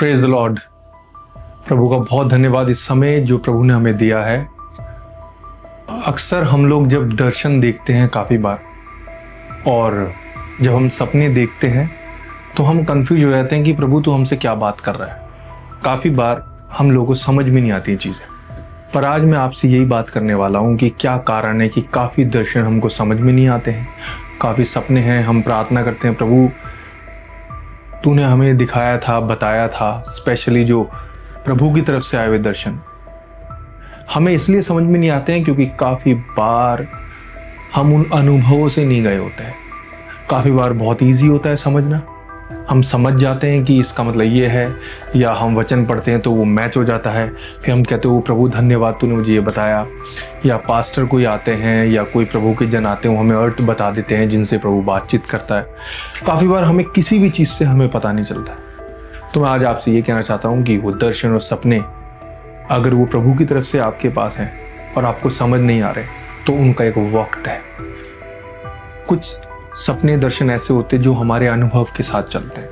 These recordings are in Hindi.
Praise Lord. प्रभु का बहुत धन्यवाद इस समय जो प्रभु ने हमें दिया है। अक्सर हम लोग जब दर्शन देखते हैं काफ़ी बार, और जब हम सपने देखते हैं तो हम कंफ्यूज हो जाते हैं कि प्रभु तो हमसे क्या बात कर रहा है। काफ़ी बार हम लोगों को समझ में नहीं आती चीज़ें, पर आज मैं आपसे यही बात करने वाला हूँ कि क्या कारण है कि काफ़ी दर्शन हमको समझ में नहीं आते हैं। काफ़ी सपने हैं, हम प्रार्थना करते हैं प्रभु तूने हमें दिखाया था, बताया था, स्पेशली जो प्रभु की तरफ से आए हुए दर्शन हमें इसलिए समझ में नहीं आते हैं क्योंकि काफ़ी बार हम उन अनुभवों से नहीं गए होते हैं। काफ़ी बार बहुत इजी होता है समझना, हम समझ जाते हैं कि इसका मतलब ये है, या हम वचन पढ़ते हैं तो वो मैच हो जाता है, फिर हम कहते हो प्रभु धन्यवाद तूने मुझे ये बताया। या पास्टर कोई आते हैं या कोई प्रभु के जन आते हैं, वो हमें अर्थ बता देते हैं जिनसे प्रभु बातचीत करता है। काफ़ी बार हमें किसी भी चीज़ से हमें पता नहीं चलता। तो मैं आज आपसे ये कहना चाहता हूँ कि वो दर्शन और सपने अगर वो प्रभु की तरफ से आपके पास हैं और आपको समझ नहीं आ रहे, तो उनका एक वक्त है। कुछ सपने दर्शन ऐसे होते हैं जो हमारे अनुभव के साथ चलते हैं।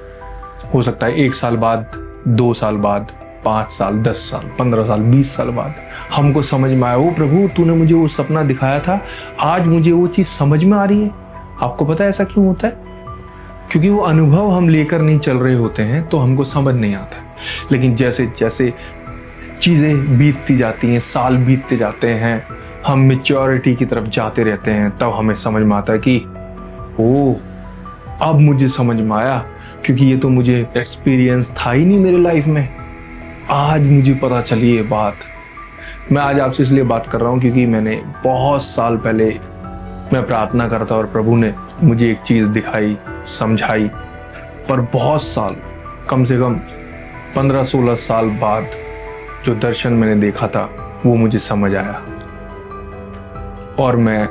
हो सकता है 1 साल बाद, 2 साल बाद, 5 साल, 10 साल, 15 साल, 20 साल बाद हमको समझ में आया, वो प्रभु तूने मुझे वो सपना दिखाया था, आज मुझे वो चीज़ समझ में आ रही है। आपको पता है ऐसा क्यों होता है? क्योंकि वो अनुभव हम लेकर नहीं चल रहे होते हैं तो हमको समझ नहीं आता। लेकिन जैसे जैसे चीज़ें बीतती जाती हैं, साल बीतते जाते हैं, हम मैच्योरिटी की तरफ जाते रहते हैं, तब हमें समझ में आता है कि ओह अब मुझे समझ में आया, क्योंकि ये तो मुझे एक्सपीरियंस था ही नहीं मेरे लाइफ में, आज मुझे पता चली ये बात। मैं आज आपसे इसलिए बात कर रहा हूँ क्योंकि मैंने बहुत साल पहले मैं प्रार्थना करता और प्रभु ने मुझे एक चीज़ दिखाई, समझाई, पर बहुत साल, कम से कम 15-16 साल बाद जो दर्शन मैंने देखा था वो मुझे समझ आया, और मैं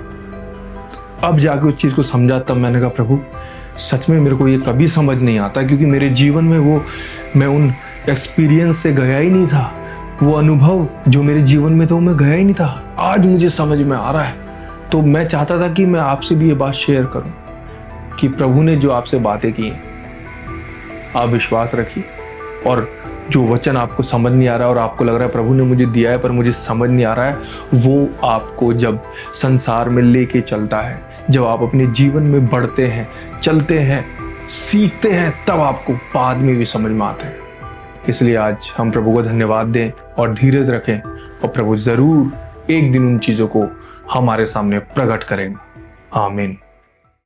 अब जाके उस चीज़ को समझा। तब मैंने कहा प्रभु सच में मेरे को ये कभी समझ नहीं आता, क्योंकि मेरे जीवन में वो मैं उन एक्सपीरियंस से गया ही नहीं था, वो अनुभव जो मेरे जीवन में था वो मैं गया ही नहीं था। आज मुझे समझ में आ रहा है। तो मैं चाहता था कि मैं आपसे भी ये बात शेयर करूं कि प्रभु ने जो आपसे बातें की हैं आप विश्वास रखिए, और जो वचन आपको समझ नहीं आ रहा है और आपको लग रहा है प्रभु ने मुझे दिया है पर मुझे समझ नहीं आ रहा है, वो आपको जब संसार में लेके चलता है, जब आप अपने जीवन में बढ़ते हैं, चलते हैं, सीखते हैं, तब आपको बाद में भी समझ में आता है। इसलिए आज हम प्रभु को धन्यवाद दें और धीरज रखें, और प्रभु जरूर एक दिन उन चीज़ों को हमारे सामने प्रकट करेंगे। आमीन।